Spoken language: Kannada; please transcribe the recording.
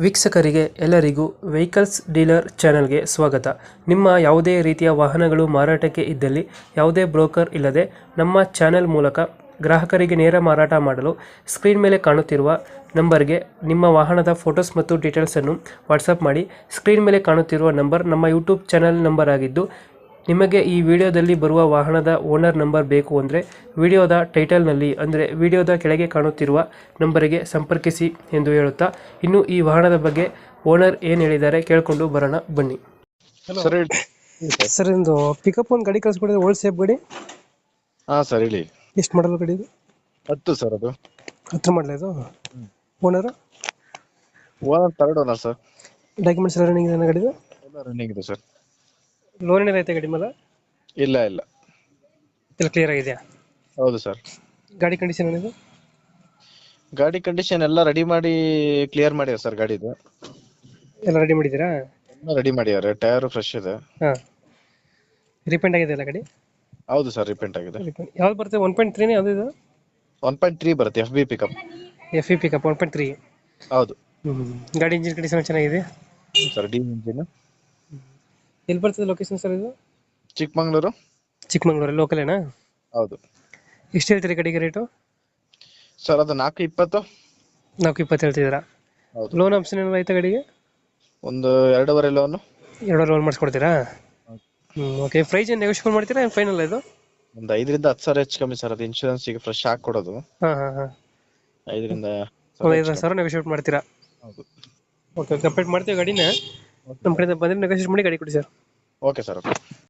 ವೀಕ್ಷಕರಿಗೆ ಎಲ್ಲರಿಗೂ ವೆಹಿಕಲ್ಸ್ ಡೀಲರ್ ಚಾನೆಲ್ಗೆ ಸ್ವಾಗತ. ನಿಮ್ಮ ಯಾವುದೇ ರೀತಿಯ ವಾಹನಗಳು ಮಾರಾಟಕ್ಕೆ ಇದ್ದಲ್ಲಿ ಯಾವುದೇ ಬ್ರೋಕರ್ ಇಲ್ಲದೆ ನಮ್ಮ ಚಾನೆಲ್ ಮೂಲಕ ಗ್ರಾಹಕರಿಗೆ ನೇರ ಮಾರಾಟ ಮಾಡಲು ಸ್ಕ್ರೀನ್ ಮೇಲೆ ಕಾಣುತ್ತಿರುವ ನಂಬರ್ಗೆ ನಿಮ್ಮ ವಾಹನದ ಫೋಟೋಸ್ ಮತ್ತು ಡೀಟೇಲ್ಸನ್ನು ವಾಟ್ಸಪ್ ಮಾಡಿ. ಸ್ಕ್ರೀನ್ ಮೇಲೆ ಕಾಣುತ್ತಿರುವ ನಂಬರ್ ನಮ್ಮ ಯೂಟ್ಯೂಬ್ ಚಾನೆಲ್ ನಂಬರ್ ಆಗಿದ್ದು, ನಿಮಗೆ ಈ ವಿಡಿಯೋದಲ್ಲಿ ಬರುವ ವಾಹನದ ಓನರ್ ನಂಬರ್ ಬೇಕು ಅಂದರೆ ವಿಡಿಯೋದ ಟೈಟಲ್ನಲ್ಲಿ ಅಂದರೆ ವಿಡಿಯೋದ ಕೆಳಗೆ ಕಾಣುತ್ತಿರುವ ನಂಬರಿಗೆ ಸಂಪರ್ಕಿಸಿ ಎಂದು ಹೇಳುತ್ತಾ, ಇನ್ನು ಈ ವಾಹನದ ಬಗ್ಗೆ ಓನರ್ ಏನು ಹೇಳಿದ್ದಾರೆ ಕೇಳಿಕೊಂಡು ಬರೋಣ ಬನ್ನಿ. ಸರ್ ಹೇಳಿ. ಸರ್, ಒಂದು ಪಿಕಪ್ ಒಂದು ಗಾಡಿ ಕಳಿಸ್ಕೊಡಿದ್ರೆ ಓಲ್ಡ್ ಸೇಫ್ ಗಾಡಿ, ಹಾ ಸರ್ ಹೇಳಿ. ಎಷ್ಟು ಮಾಡಲ್ ಗಾಡಿ ಇದು? 10 ಸರ್ ಅದು. ಹತ್ರ ಮಾಡಲ ಇದು? Owner third owner sir. Documents ಎಲ್ಲ ರನ್ನಿಂಗ್ ಇದೆ ಗಾಡಿದು? ಎಲ್ಲ ರನ್ನಿಂಗ್ ಇದೆ ಸರ್. ಲೋನ್ ಏನಾರ ಐತೆ ಗಾಡಿ ಮೇಲೆ? ಇಲ್ಲ ಇಲ್ಲ, ಎಲ್ಲ ಕ್ಲಿಯರ್ ಆಗಿದೆಯಾ? ಹೌದು ಸರ್. ಗಾಡಿ ಕಂಡೀಷನ್ ಏನಿದೆ? ಗಾಡಿ ಕಂಡೀಷನ್ ಎಲ್ಲ ರೆಡಿ ಮಾಡಿ ಕ್ಲಿಯರ್ ಮಾಡ್ಯಾರ ಸರ್. ಗಾಡಿದು ಎಲ್ಲ ರೆಡಿ ಮಾಡಿದ್ದೀರಾ? ಎಲ್ಲ ರೆಡಿ ಮಾಡ್ಯಾರ. ಟೈರ್ ಫ್ರೆಶ್ ಇದೆ. ಹಾಂ, ರಿಪೇಂಟ್ ಆಗಿದೆ ಎಲ್ಲ ಗಾಡಿ? ಹೌದು ಸರ್, ರಿಪೇಂಟ್ ಆಗಿದೆ. ಯಾವ್ದು ಬರುತ್ತೆ? 1.3 ಯಾವ್ದು ಇದು? 1.3 ಬರುತ್ತೆ, FB ಪಿಕಪ್. FE pickup 1.3. ಹೌದು ಗಾಡಿ ಇಂಜಿನ್ ಕಂಡೀಷನ್ ಚೆನ್ನಾಗಿದೆ ಸರ್. D engine. ಎಲ್ಲಿ ಬರ್ತದೆ ಲೊಕೇಶನ್ ಸರ್ ಇದು? ಚಿಕ್ಕಮಂಗ್ಳೂರು. ಚಿಕ್ಕಮಂಗ್ಳೂರು ಲೋಕಲೇನಾ? ಹೌದು. ಎಷ್ಟು ಹೇಳ್ತೀರಿ ಗಾಡಿಗೆ ರೇಟು? ಸರ್ ಅದು 420. 420 ಹೇಳ್ತಿದ್ದೀರಾ? ಹೌದು. ಲೋನ್ ಆಪ್ಷನ್ ಏನಾದ್ರು ಆಯ್ತಾ ಗಾಡಿಗೆ? ಒಂದು 2.5 ಲೋನು. 2 ಲೋನ್ ಮಾಡಿಸ್ಕೊಡ್ತೀರಾ? ಓಕೆ. ಪ್ರೈಸ್ ಏನು ನೆಗೋಷಿಯೇಟ್ ಮಾಡ್ತೀರಾ ಏನು ಫೈನಲ್ ಇದು? ಒಂದು 5ರಿಂದ 10 ಸಾವಿರ ಹೆಚ್ಚು ಕಮ್ಮಿ ಸರ್. ಅದು ಇನ್ಶೂರೆನ್ಸ್ ಈಗ ಫ್ರೆಶ್ ಹಾಕಿ ಕೊಡೋದು. ಹಾಂ ಹಾಂ ಹಾಂ 5ರಿಂದ ಒಂದು 5,000 ನೆಗೋಷಿಯೇಟ್ ಮಾಡ್ತೀರಾ? ಹೌದು. ಓಕೆ, ಕಂಪ್ಲೀಟ್ ಮಾಡ್ತೀವಿ ಗಾಡಿನ. ನಮ್ಮ ಕಡೆಯಿಂದ ಬಂದರೆ ನೆಗೋಷಿಯೇಟ್ ಮಾಡಿ ಗಾಡಿ ಕೊಡಿ ಸರ್. Okay sir. ಓಕೆ.